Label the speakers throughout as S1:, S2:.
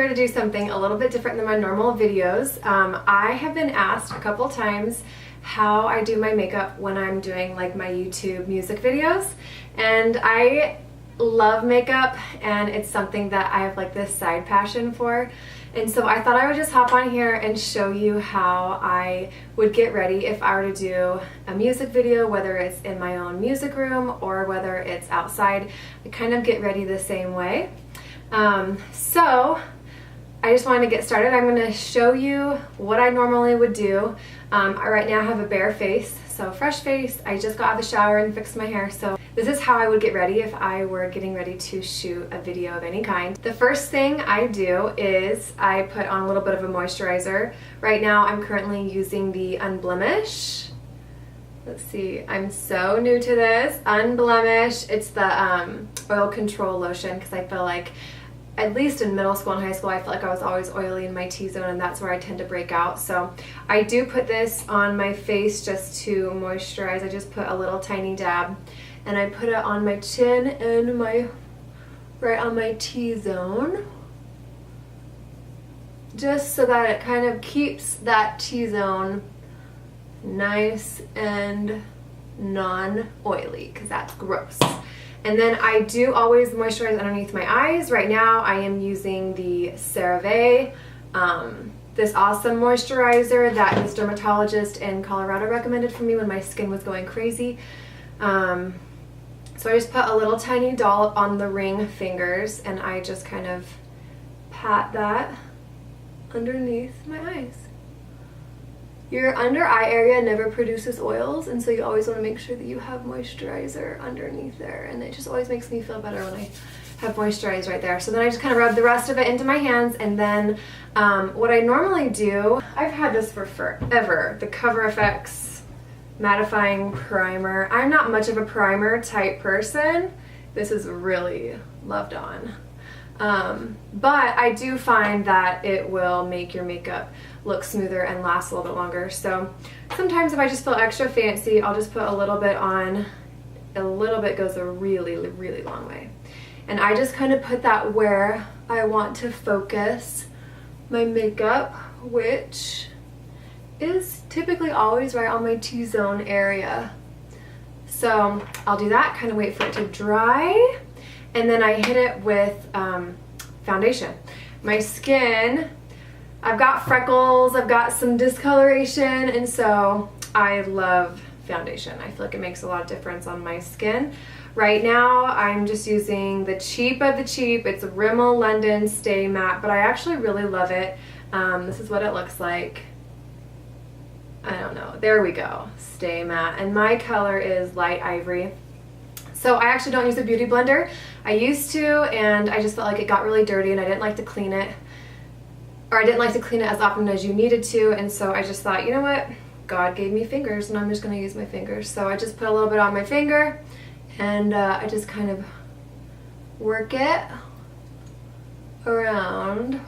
S1: here to do something a little bit different than my normal videos. I have been asked a couple times how I do my makeup when I'm doing like my YouTube music videos, and I love makeup and it's something that I have like this side passion for. And so I thought I would just hop on here and show you how I would get ready if I were to do a music video, whether it's in my own music room or whether it's outside. I kind of get ready the same way. So I just wanted to get started. I'm going to show you what I normally would do. I right now have a bare face, so fresh face. I just got out of the shower and fixed my hair, so this is how I would get ready if I were getting ready to shoot a video of any kind. The first thing I do is I put on a little bit of a moisturizer. Right now I'm currently using the Unblemish. Let's see, I'm so new to this. Unblemish, it's the oil control lotion, because I feel like at least in middle school and high school, I felt like I was always oily in my T-zone, and that's where I tend to break out. So I do put this on my face just to moisturize. I just put a little tiny dab, and I put it on my chin and right on my T-zone, just so that it kind of keeps that T-zone nice and non-oily, because that's gross. And then I do always moisturize underneath my eyes. Right now I am using the CeraVe, this awesome moisturizer that this dermatologist in Colorado recommended for me when my skin was going crazy. So I just put a little tiny dollop on the ring fingers, and I just kind of pat that underneath my eyes. Your under eye area never produces oils, and so you always want to make sure that you have moisturizer underneath there, and it just always makes me feel better when I have moisturizer right there. So then I just kind of rub the rest of it into my hands, and then what I normally do, I've had this for forever, the Cover FX mattifying primer. I'm not much of a primer type person. This is really loved on. But I do find that it will make your makeup look smoother and last a little bit longer. So sometimes if I just feel extra fancy, I'll just put a little bit on. A little bit goes a really, really long way. And I just kind of put that where I want to focus my makeup, which is typically always right on my T-zone area. So I'll do that, kind of wait for it to dry, and then I hit it with foundation. My skin, I've got freckles, I've got some discoloration, and so I love foundation. I feel like it makes a lot of difference on my skin. Right now I'm just using the cheap of the cheap. It's a Rimmel London Stay Matte, but I actually really love it. This is what it looks like. I don't know, there we go, Stay Matte, and my color is light ivory. So I actually don't use a beauty blender. I used to, and I just felt like it got really dirty and I didn't like to clean it, or I didn't like to clean it as often as you needed to, and so I just thought, you know what, God gave me fingers and I'm just going to use my fingers. So I just put a little bit on my finger, and I just kind of work it around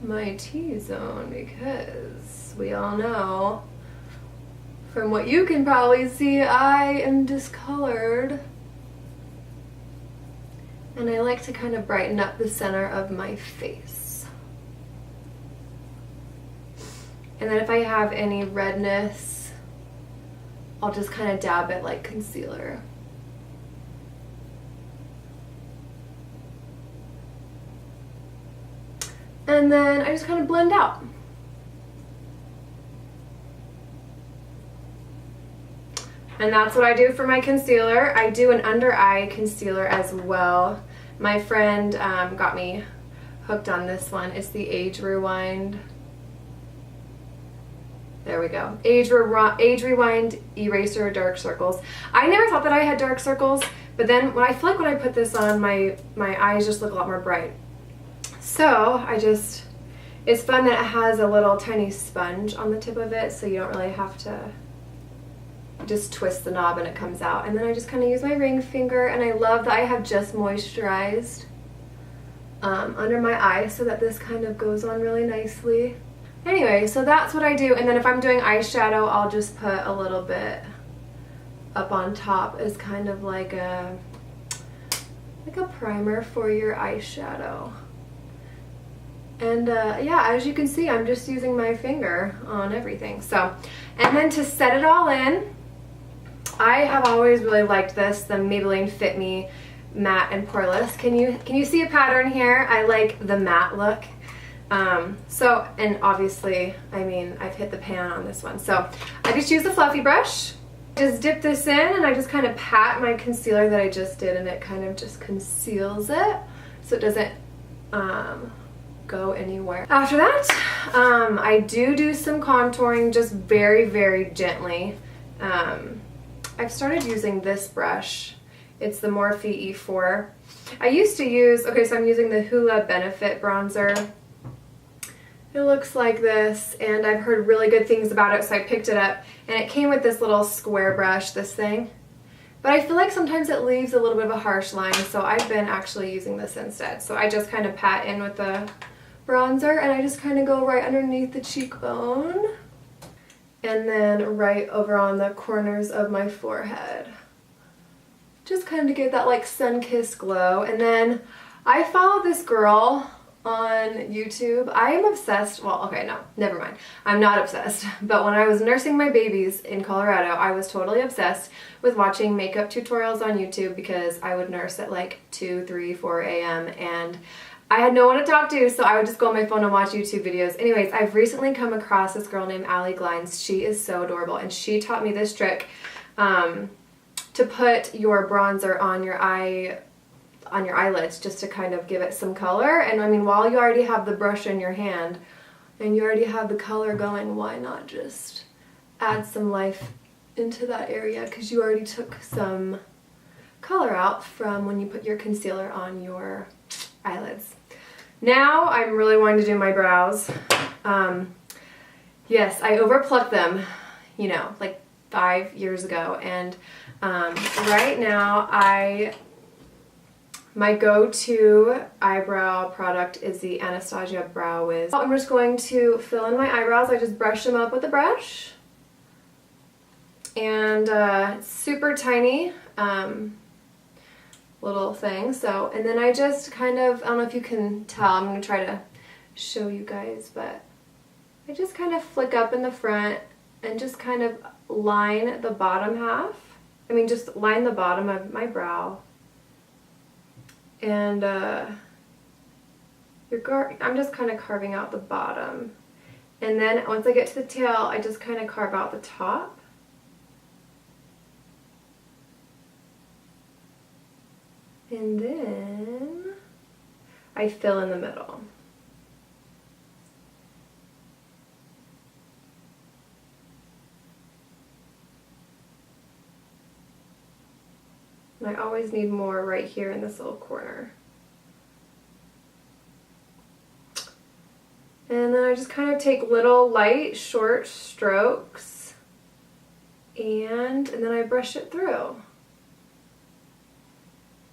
S1: my T-zone, because we all know, from what you can probably see, I am discolored. And I like to kind of brighten up the center of my face. And then if I have any redness, I'll just kind of dab it like concealer. And then I just kind of blend out. And that's what I do for my concealer. I do an under eye concealer as well. My friend got me hooked on this one. It's the Age Rewind. There we go. Age Rewind Eraser Dark Circles. I never thought that I had dark circles, but then when I feel like when I put this on, my eyes just look a lot more bright. So it's fun that it has a little tiny sponge on the tip of it, so you don't really have to just twist the knob and it comes out. And then I just kind of use my ring finger, and I love that I have just moisturized under my eye so that this kind of goes on really nicely. Anyway, so that's what I do, and then if I'm doing eyeshadow, I'll just put a little bit up on top as kind of like a like a primer for your eyeshadow. And yeah, as you can see, I'm just using my finger on everything. So, and then to set it all in, I have always really liked this, the Maybelline Fit Me Matte and Poreless. Can you see a pattern here? I like the matte look. So, and obviously, I mean, I've hit the pan on this one. So I just use the fluffy brush. Just dip this in and I just kind of pat my concealer that I just did, and it kind of just conceals it so it doesn't go anywhere. After that, I do some contouring, just very, very gently. I've started using this brush. It's the Morphe E4. I used to use, okay, so I'm using the Hoola Benefit bronzer. It looks like this, and I've heard really good things about it, so I picked it up, and it came with this little square brush, this thing. But I feel like sometimes it leaves a little bit of a harsh line, so I've been actually using this instead. So I just kind of pat in with the bronzer, and I just kind of go right underneath the cheekbone, and then right over on the corners of my forehead. Just kind of to get that like sun-kissed glow. And then I follow this girl on YouTube. I am obsessed, well, okay, no, never mind. I'm not obsessed, but when I was nursing my babies in Colorado, I was totally obsessed with watching makeup tutorials on YouTube because I would nurse at like 2, 3, 4 a.m. and I had no one to talk to, so I would just go on my phone and watch YouTube videos. Anyways, I've recently come across this girl named Allie Glines. She is so adorable, and she taught me this trick to put your bronzer on your eyelids just to kind of give it some color. And I mean, while you already have the brush in your hand and you already have the color going, why not just add some life into that area, because you already took some color out from when you put your concealer on your eyelids. Now I'm really wanting to do my brows. Yes, I overplucked them, you know, like 5 years ago, and right now my go-to eyebrow product is the Anastasia Brow Wiz. I'm just going to fill in my eyebrows. I just brush them up with a brush, and super tiny little thing. So, and then I just kind of, I don't know if you can tell, I'm going to try to show you guys, but I just kind of flick up in the front and just kind of line the bottom half. I mean, just line the bottom of my brow. And I'm just kind of carving out the bottom. And then once I get to the tail, I just kind of carve out the top. And then I fill in the middle. And I always need more right here in this little corner. And then I just kind of take little light short strokes and then I brush it through.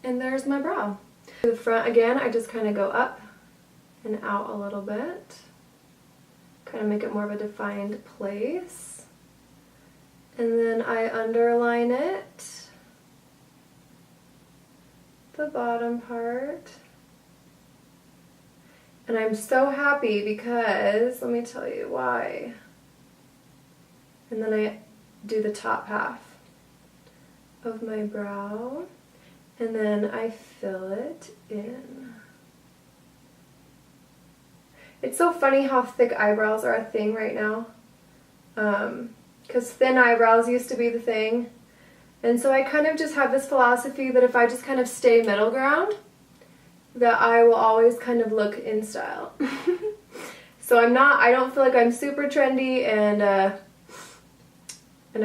S1: And there's my brow. To the front again, I just kind of go up and out a little bit. Kind of make it more of a defined place. And then I underline it. The bottom part. And I'm so happy because, let me tell you why. And then I do the top half of my brow. And then I fill it in. It's so funny how thick eyebrows are a thing right now. Because thin eyebrows used to be the thing. And so I kind of just have this philosophy that if I just kind of stay middle ground, that I will always kind of look in style. So I don't feel like I'm super trendy, and I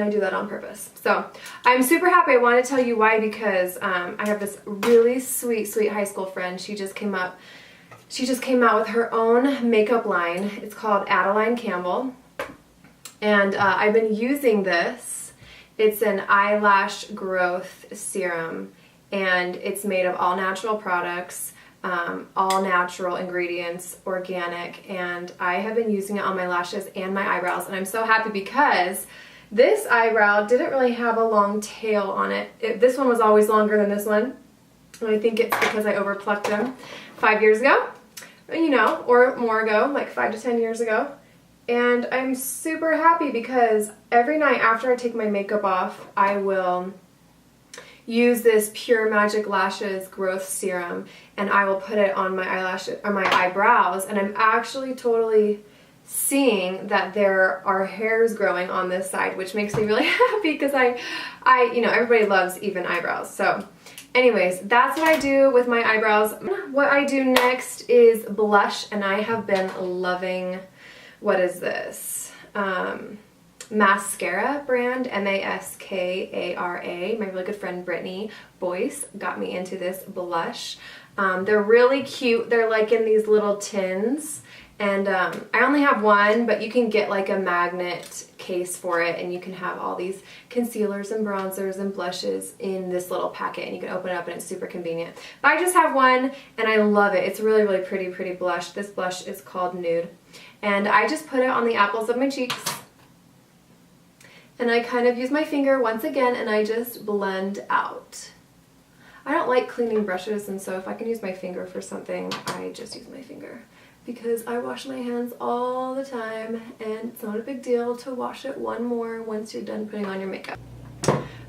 S1: do that on purpose. So I'm super happy. I want to tell you why, because I have this really sweet high school friend. She just came out with her own makeup line. It's called Adeline Campbell. And I've been using this. It's an eyelash growth serum, and it's made of all natural products, all natural ingredients, organic, and I have been using it on my lashes and my eyebrows, and I'm so happy because this eyebrow didn't really have a long tail on it. This one was always longer than this one, And I think it's because I overplucked them 5 years ago, you know, or more ago, like 5 to 10 years ago. And I'm super happy because every night after I take my makeup off, I will use this Pure Magic Lashes growth serum, and I will put it on my eyelashes or my eyebrows, and I'm actually totally seeing that there are hairs growing on this side, which makes me really happy because I you know, everybody loves even eyebrows. So anyways, that's what I do with my eyebrows. What I do next is blush, and I have been loving, what is this? Maskara brand, Maskara. My really good friend Brittany Boyce got me into this blush. They're really cute. They're like in these little tins, and I only have one, but you can get like a magnet case for it, and you can have all these concealers and bronzers and blushes in this little packet, and you can open it up and it's super convenient. But I just have one and I love it. It's really, really pretty blush. This blush is called Nude, and I just put it on the apples of my cheeks. And I kind of use my finger once again, and I just blend out. I don't like cleaning brushes, and so if I can use my finger for something, I just use my finger. Because I wash my hands all the time, and it's not a big deal to wash it one more once you're done putting on your makeup.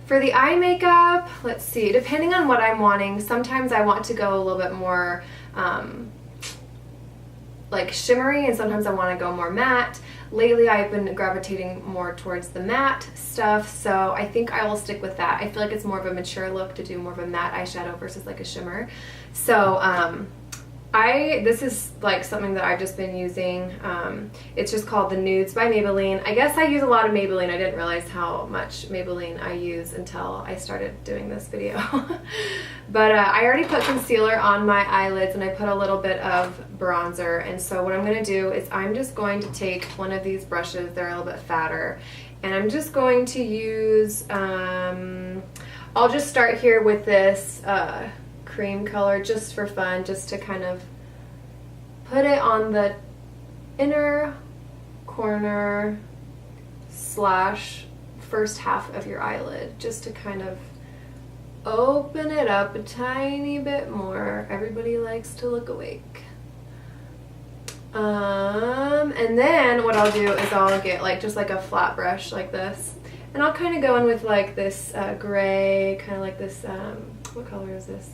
S1: For the eye makeup, let's see, depending on what I'm wanting, sometimes I want to go a little bit more like shimmery, and sometimes I want to go more matte. Lately I've been gravitating more towards the matte stuff, so I think I will stick with that. I feel like it's more of a mature look to do more of a matte eyeshadow versus like a shimmer. So this is like something that I've just been using. It's just called the Nudes by Maybelline. I guess I use a lot of Maybelline. I didn't realize how much Maybelline I use until I started doing this video. But I already put concealer on my eyelids, and I put a little bit of bronzer. And so what I'm going to do is I'm just going to take one of these brushes. They're a little bit fatter. And I'm just going to use, I'll just start here with this cream color just for fun, just to kind of put it on the inner corner / first half of your eyelid, just to kind of open it up a tiny bit more. Everybody likes to look awake. And then what I'll do is I'll get like just like a flat brush like this, and I'll kind of go in with like this gray, kind of like this, what color is this?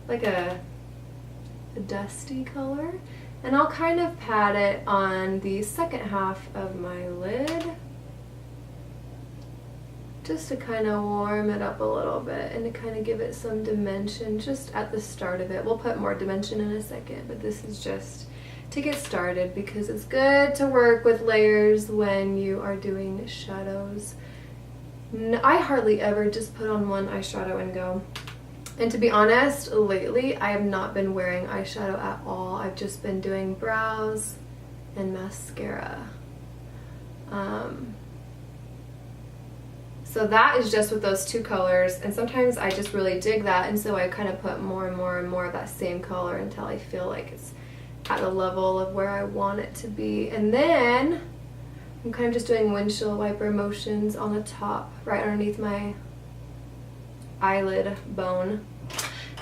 S1: Like a dusty color. And I'll kind of pat it on the second half of my lid, just to kind of warm it up a little bit and to kind of give it some dimension just at the start of it. We'll put more dimension in a second, but this is just to get started because it's good to work with layers when you are doing shadows. I hardly ever just put on one eyeshadow and go. And to be honest, lately I have not been wearing eyeshadow at all. I've just been doing brows and mascara. So that is just with those two colors, and sometimes I just really dig that, and so I kind of put more and more and more of that same color until I feel like it's at the level of where I want it to be. And then I'm kind of just doing windshield wiper motions on the top, right underneath my eyelid bone.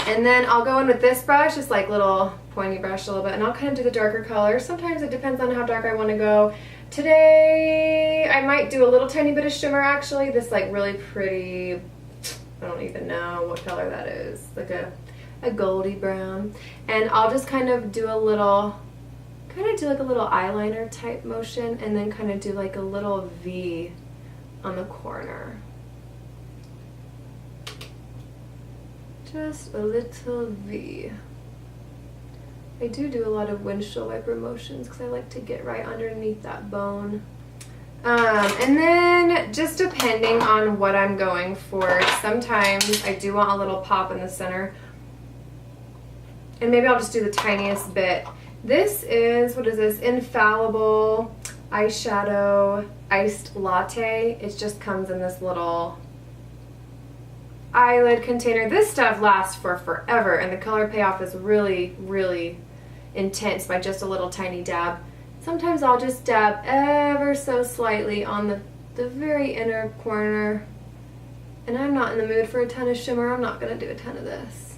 S1: And then I'll go in with this brush, just like little pointy brush a little bit, and I'll kind of do the darker color. Sometimes it depends on how dark I want to go. Today I might do a little tiny bit of shimmer actually, this like really pretty, I don't even know what color that is, like a goldy brown. And I'll just kind of do a little, like a little eyeliner type motion, and then kind of do like a little V on the corner. Just a little V. I do a lot of windshield wiper motions because I like to get right underneath that bone. And then just depending on what I'm going for, sometimes I do want a little pop in the center. And maybe I'll just do the tiniest bit. This is, what is this? Infallible eyeshadow iced latte. It just comes in this little eyelid container. This stuff lasts for forever, and the color payoff is really, really intense by just a little tiny dab. Sometimes I'll just dab ever so slightly on the very inner corner, and I'm not in the mood for a ton of shimmer. I'm not going to do a ton of this.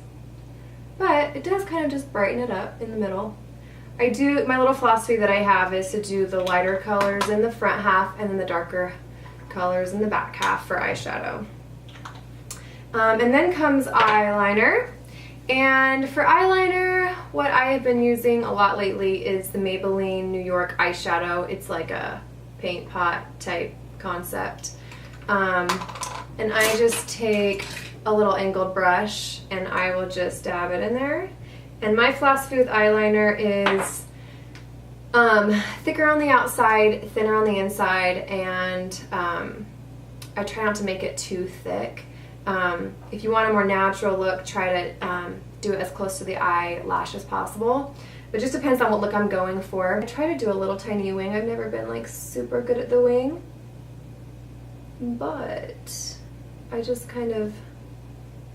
S1: but it does kind of just brighten it up in the middle. My little philosophy that I have is to do the lighter colors in the front half and then the darker colors in the back half for eyeshadow. And then comes eyeliner. And for eyeliner, what I have been using a lot lately is the Maybelline New York eyeshadow. It's like a paint pot type concept. And I just take a little angled brush and I will just dab it in there. And my philosophy with eyeliner is thicker on the outside, thinner on the inside, and I try not to make it too thick. If you want a more natural look, try to do it as close to the eyelash as possible. It just depends on what look I'm going for. I try to do a little tiny wing. I've never been like super good at the wing, but I just kind of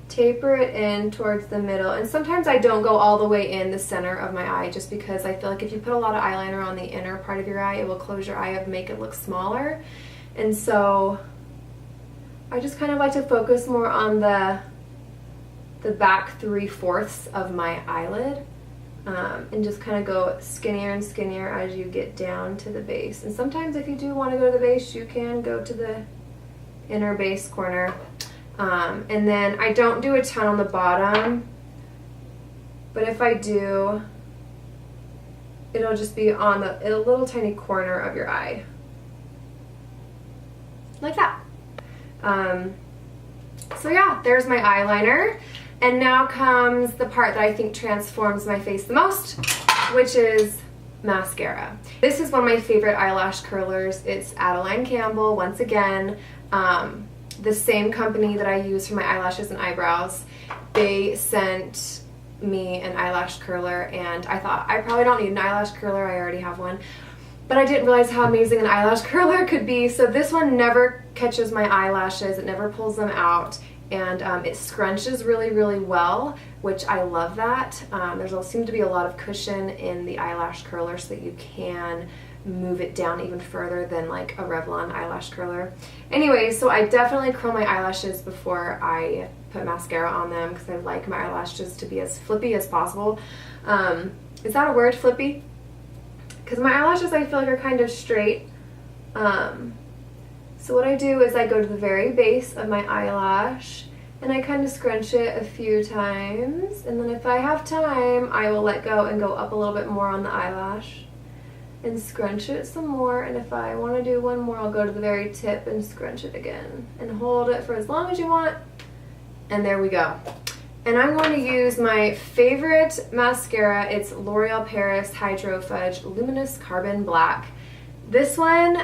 S1: taper it in towards the middle, and sometimes I don't go all the way in the center of my eye just because I feel like if you put a lot of eyeliner on the inner part of your eye, it will close your eye up and make it look smaller. And so I just kind of like to focus more on the back 3/4 of my eyelid, and just kind of go skinnier and skinnier as you get down to the base. And sometimes if you do want to go to the base, you can go to the inner base corner. And then I don't do a ton on the bottom, but if I do, it'll just be on a little tiny corner of your eye, like that. So yeah, there's my eyeliner. And now comes the part that I think transforms my face the most, which is mascara. This is one of my favorite eyelash curlers. It's Adeline Campbell, once again. The same company that I use for my eyelashes and eyebrows. They sent me an eyelash curler, and I thought I probably don't need an eyelash curler, I already have one. But I didn't realize how amazing an eyelash curler could be. So this one never catches my eyelashes, it never pulls them out, and it scrunches really, really well, which I love that. There's seems to be a lot of cushion in the eyelash curler so that you can move it down even further than like a Revlon eyelash curler. Anyway, so I definitely curl my eyelashes before I put mascara on them because I like my eyelashes to be as flippy as possible. Is that a word, flippy? Because my eyelashes I feel like are kind of straight. So what I do is I go to the very base of my eyelash and I kind of scrunch it a few times, and then if I have time I will let go and go up a little bit more on the eyelash and scrunch it some more, and if I want to do one more I'll go to the very tip and scrunch it again and hold it for as long as you want, and there we go. And I'm going to use my favorite mascara. It's L'Oreal Paris Hydro Fudge Luminous Carbon Black. This one,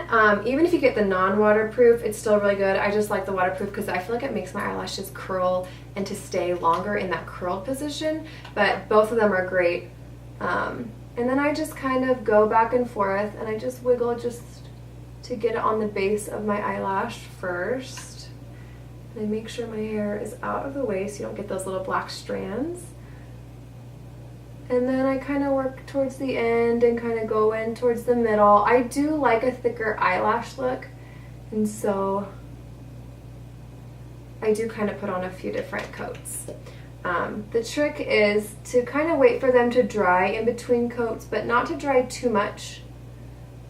S1: even if you get the non-waterproof, it's still really good. I just like the waterproof because I feel like it makes my eyelashes curl and to stay longer in that curled position, but both of them are great. And then I just kind of go back and forth and I just wiggle just to get it on the base of my eyelash first. And I make sure my hair is out of the way so you don't get those little black strands. And then I kind of work towards the end and kind of go in towards the middle. I do like a thicker eyelash look, and so I do kind of put on a few different coats. The trick is to kind of wait for them to dry in between coats, but not to dry too much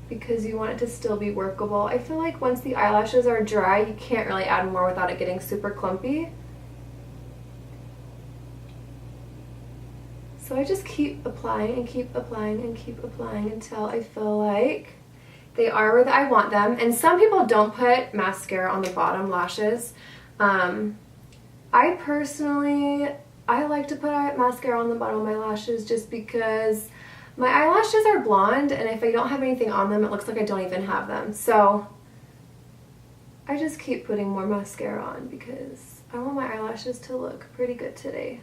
S1: because you want it to still be workable. I feel like once the eyelashes are dry, you can't really add more without it getting super clumpy. So I just keep applying and keep applying and keep applying until I feel like they are where I want them. And some people don't put mascara on the bottom lashes. I personally, I like to put mascara on the bottom of my lashes just because my eyelashes are blonde, and if I don't have anything on them, it looks like I don't even have them. So I just keep putting more mascara on because I want my eyelashes to look pretty good today.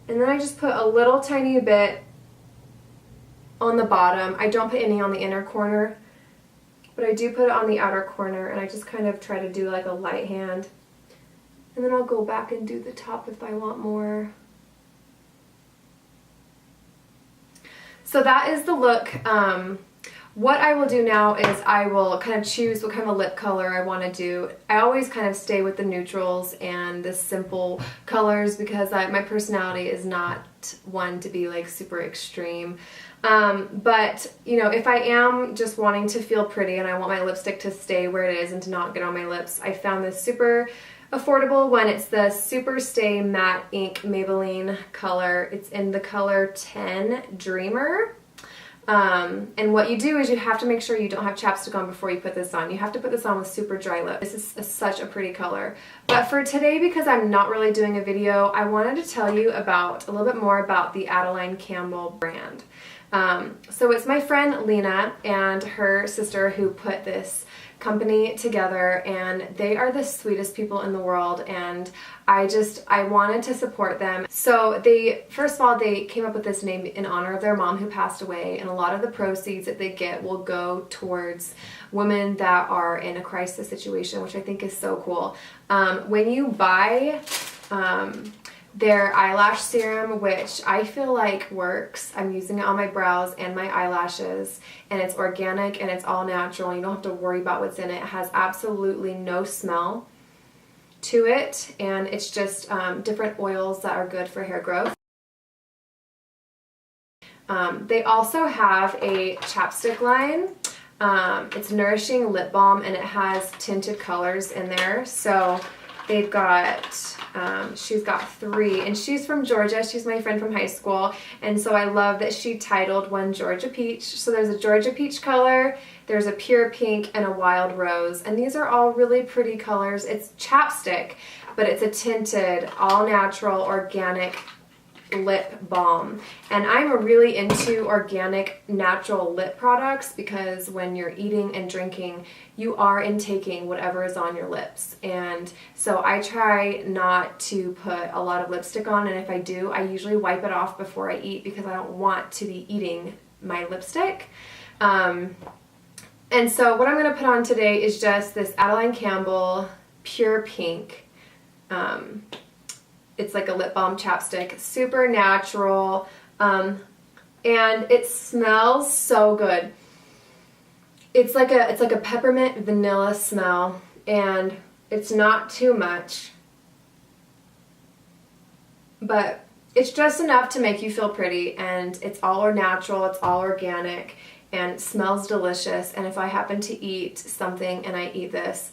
S1: And then I just put a little tiny bit on the bottom. I don't put any on the inner corner, but I do put it on the outer corner, and I just kind of try to do like a light hand. And then I'll go back and do the top if I want more. So that is the look. What I will do now is I will kind of choose what kind of lip color I want to do. I always kind of stay with the neutrals and the simple colors because my personality is not want one to be like super extreme. But you know, if I am just wanting to feel pretty and I want my lipstick to stay where it is and to not get on my lips, I found this super affordable one. It's the Super Stay Matte Ink Maybelline color. It's in the color 10 Dreamer. And what you do is you have to make sure you don't have chapstick on before you put this on. You have to put this on with super dry lip. This is such a pretty color. But for today, because I'm not really doing a video, I wanted to tell you about a little bit more about the Adeline Campbell brand. So it's my friend Lena and her sister who put this company together, and they are the sweetest people in the world, and I wanted to support them. So first of all, they came up with this name in honor of their mom who passed away, and a lot of the proceeds that they get will go towards women that are in a crisis situation, which I think is so cool. When you buy their eyelash serum, which I feel like works. I'm using it on my brows and my eyelashes, and it's organic and it's all natural. You don't have to worry about what's in it. It has absolutely no smell to it, and it's just different oils that are good for hair growth. They also have a chapstick line. It's Nourishing Lip Balm, and it has tinted colors in there. So they've got, she's got 3, and she's from Georgia. She's my friend from high school, and so I love that she titled one Georgia Peach. So there's a Georgia Peach color, there's a pure pink, and a wild rose, and these are all really pretty colors. It's chapstick, but it's a tinted, all natural, organic lip balm, and I'm really into organic natural lip products because when you're eating and drinking, you are intaking whatever is on your lips, and so I try not to put a lot of lipstick on, and if I do, I usually wipe it off before I eat because I don't want to be eating my lipstick. And so what I'm going to put on today is just this Adeline Campbell Pure Pink. It's like a lip balm chapstick, super natural, and it smells so good. It's like a peppermint vanilla smell, and it's not too much, but it's just enough to make you feel pretty, and it's all natural, it's all organic, and it smells delicious. And if I happen to eat something and I eat this,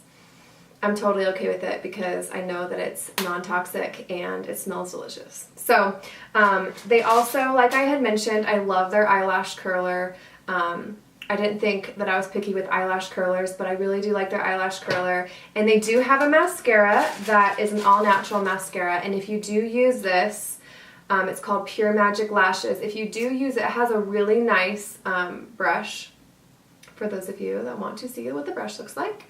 S1: I'm totally okay with it because I know that it's non-toxic and it smells delicious. So they also, like I had mentioned, I love their eyelash curler. I didn't think that I was picky with eyelash curlers, but I really do like their eyelash curler. And they do have a mascara that is an all-natural mascara, and if you do use this, it's called Pure Magic Lashes. If you do use it, it has a really nice brush for those of you that want to see what the brush looks like.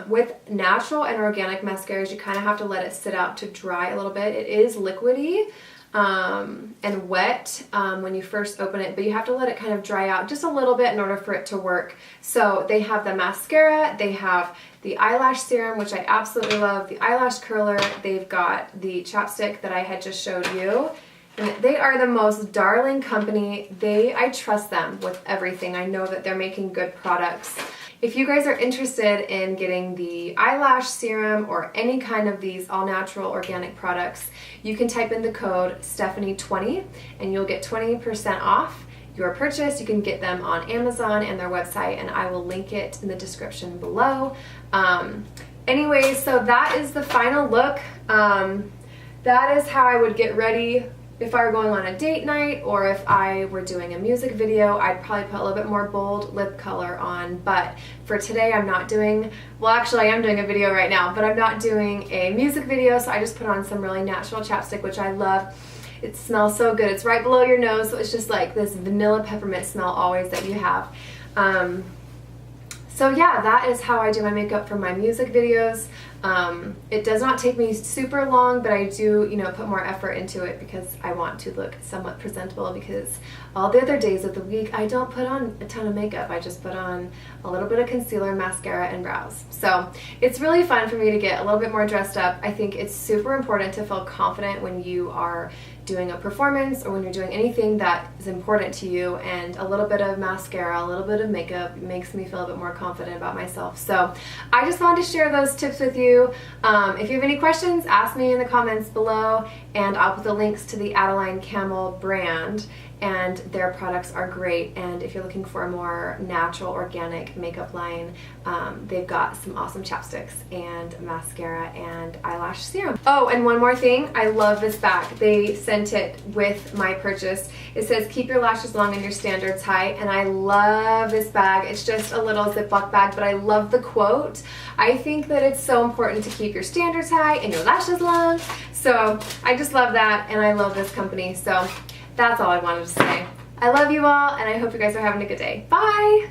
S1: With natural and organic mascaras, you kind of have to let it sit out to dry a little bit. It is liquidy and wet when you first open it, but you have to let it kind of dry out just a little bit in order for it to work. So they have the mascara, they have the eyelash serum, which I absolutely love, the eyelash curler, they've got the chapstick that I had just showed you. And they are the most darling company. I trust them with everything. I know that they're making good products. If you guys are interested in getting the eyelash serum or any kind of these all-natural organic products, you can type in the code Stephanie20 and you'll get 20% off your purchase. You can get them on Amazon and their website, and I will link it in the description below. Anyways, so that is the final look. That is how I would get ready if I were going on a date night, or if I were doing a music video. I'd probably put a little bit more bold lip color on, but for today I'm not doing, well actually I am doing a video right now, but I'm not doing a music video, so I just put on some really natural chapstick, which I love. It smells so good. It's right below your nose, so it's just like this vanilla peppermint smell always that you have. So yeah, that is how I do my makeup for my music videos. It does not take me super long, but I do, put more effort into it because I want to look somewhat presentable, because all the other days of the week I don't put on a ton of makeup. I just put on a little bit of concealer, mascara, and brows. So it's really fun for me to get a little bit more dressed up. I think it's super important to feel confident when you are doing a performance or when you're doing anything that is important to you, and a little bit of mascara, a little bit of makeup makes me feel a bit more confident about myself. So I just wanted to share those tips with you. review. If you have any questions, ask me in the comments below, and I'll put the links to the Adeline Campbell brand, and their products are great. And if you're looking for a more natural, organic makeup line, they've got some awesome chapsticks and mascara and eyelash serum. Oh, and one more thing, I love this bag. They sent it with my purchase. It says keep your lashes long and your standards high, and I love this bag. It's just a little Ziploc bag, but I love the quote. I think that it's so important to keep your standards high and your lashes long. So I just love that, and I love this company. So that's all I wanted to say. I love you all, and I hope you guys are having a good day. Bye!